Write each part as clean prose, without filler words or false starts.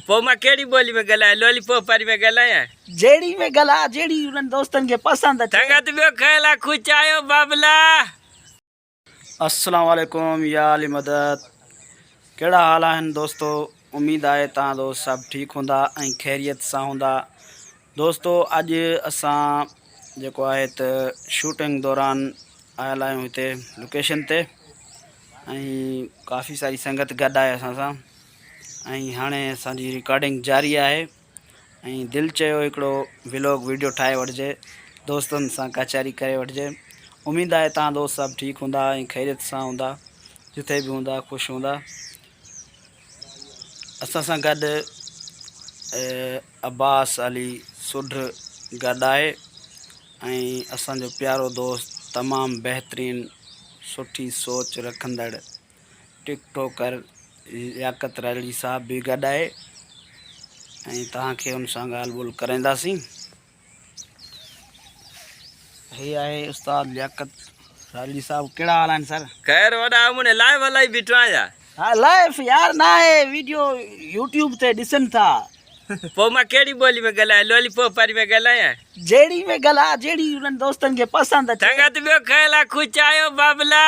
पो मां केड़ी बोली में गलाया लॉलीपॉप वारी में गलाया जेड़ी में गला जेड़ी उन दोस्तन के पसंद है। संगत बियो खैला खुच आयो बाबला। अस्सलाम वालेकुम या अली मदद। केड़ा हाल आहिन दोस्तों? उम्मीद है ता दोस्त सब ठीक होंदा ऐं खैरियत सां होंदा। दोस्तों अज असां जेको आहे त शूटिंग दौरान आयल आहियूं हिते लोकेशन ते ऐं काफ़ी सारी संगत गॾु आहे असां सां ऐं हाणे असांजी रिकॉर्डिंग जारी आहे ऐं दिलि चयो हिकिड़ो व्लॉग वीडियो ठाहे वठिजे, दोस्तनि सां कचहरी करे वठिजे। उम्मीद है तव्हां दोस्त सब ठीक होंदा ऐं खैरियत सां होंदा, जिथे भी होंदा खुश होंदा। असां सां गॾु अब्बास अली सुढ गॾु आहे ऐं असांजो प्यारो दोस्त तमामु बहितरीन सुठी सोच रखंदड़ टिकटॉकर लियाकत अली साहब भी गॾु आहे ऐं तव्हांखे उन सां ॻाल्हि ॿोल कराईंदासीं। हे आहे उस्ताद लियाकत अली साहब। केड़ा हाल आहिनि सर? खैर वॾा मुने लाइव हलाई बीठो आहियां। हाँ लाइव यार ना है वीडियो यूट्यूब ते ॾिसनि था। पो मां केड़ी बोली में गलाया लॉलीपॉप वारी में गलाया जेड़ी में गला जेड़ी उन दोस्तन के पसंद है। संगत बियो खैला खुच आयो बाबला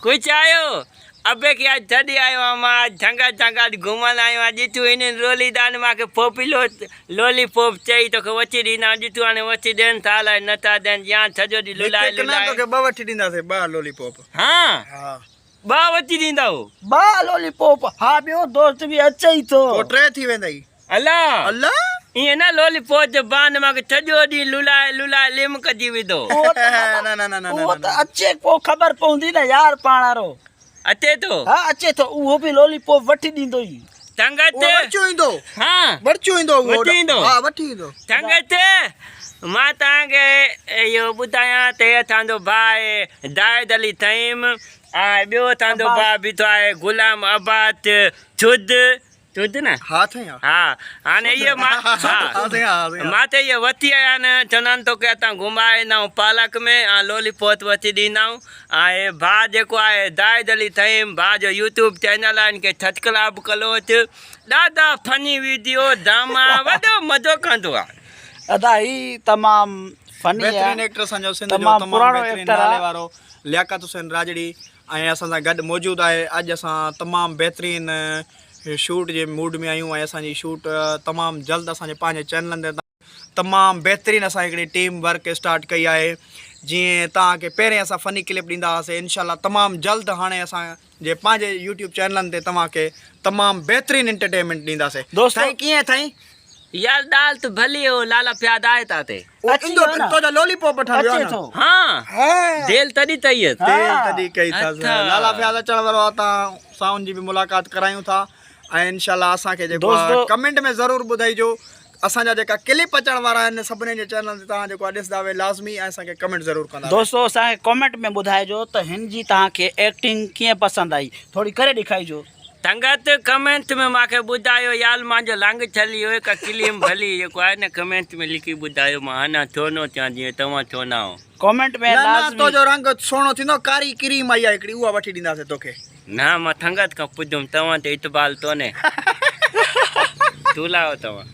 खुच आयो। अबे की आज थदी आयो मां झंगा झंगा घुमण आयो आज तू इन रोली दान माके पोपिलो लॉलीपॉप चई तो के वची दीना जितु आने वची देन थाला नता देन या सजो दी लुलाए लुलाए तो के बा वठी दींदा से बा लॉलीपॉप। हां हां बा वची दींदा हो बा लॉलीपॉप। हां बियो दोस्त भी अचे ही तो ओ ट्रे थी वेंदई। अल्लाह अल्लाह ये ना लॉलीपॉप जो बांध माके सजो दी लुलाए लुलाए लिमक दी विदो। ना ना ना ना वो तो अचे को खबर पौंदी ना यार पाणारो अचे तो। हाँ अचे तो वो भी लॉलीपॉप वठी दींदो ही। संगत वरचो इंदो। हां वरचो इंदो वठी ईंदो। हां वठी इंदो। संगत मां तव्हांखे इहो ॿुधायां त असांजो भाउ दाहिद अली तईम ऐं ॿियो असांजो भाउ बीठो आहे गुलाम अब्बास छुद छुद न हां थे हा हाणे इहे मां मां त इहे वठी आया आहिनि चवंदा आहिनि तोखे असां घुमाए ॾींदा आहियूं पालक में ऐं लॉलीपॉप वठी ॾींदा आहियूं। ऐं भाउ जेको आहे दाहिद अली तईम भाउ जो यूट्यूब चैनल आहे इनखे छटकलाब कलोच ॾाढा फनी वीडियो ड्रामा वॾो मज़ो कंदो आहे। अदा ही तमाम फनी बेहतरीन एक्टर संजो सिंध जो तमाम पुरानो बेहतरीन एक्टर नाले वारो लियाकत हुसैन राजड़ी ऐं असां सां गॾु मौजूद आहे। अॼु असां तमामु बहितरीन शूट जे मूड में आहियूं ऐं असांजी शूट तमामु जल्द असांजे पंहिंजे चैनलनि ते तमामु बहितरीन असां हिकिड़ी टीम वर्क स्टार्ट कई आहे। जीअं तव्हांखे पहिरें असां फनी क्लिप ॾींदा हुआसीं, इनशाला तमामु जल्द हाणे असांजे पंहिंजे यूट्यूब चैनलनि ते तव्हांखे तमामु बहितरीन एंटरटेनमेंट ॾींदासीं। दोस्तों कीअं थाई यार दाल तो भली हो लाला प्याद आए ताते इंदो तो जा लॉलीपॉप ठा अचे तो। हां दिल तडी तई तेल तडी कई था लाला प्याद अचण वारो ता साउंड जी भी मुलाकात करायूं था ऐं इंशाल्लाह असां के जेको कमेंट में जरूर ॿुधाइजो असांजा जेका क्लिप अचण वारा आहिनि सभिनी जे चैनल ते तव्हां जेको ॾिसंदा वे लाज़मी ऐं असांखे कमेंट ज़रूर कंदा। दोस्तों असांखे कमेंट में ॿुधाइजो त हिन जी तव्हांखे एक्टिंग कीअं पसंदि आई, थोड़ी करे ॾेखारिजो। संगत कमेंट में मांखे ॿुधायो यार मांजो लंग छली हुए का क्लीम भली जेको आहे न कमेंट में लिखी ॿुधायो मां अञा छो न थियां जीअं तव्हां छो न आहो। कमेंट में लाज़मी तो जो रंग सोनो थींदो कारी क्रीम आई आहे हिकिड़ी उहा वठी ॾींदासीं तोखे। ना मां संगत खां पुछुमि तव्हां ते इतबाल तो ने तू लाओ तव्हां।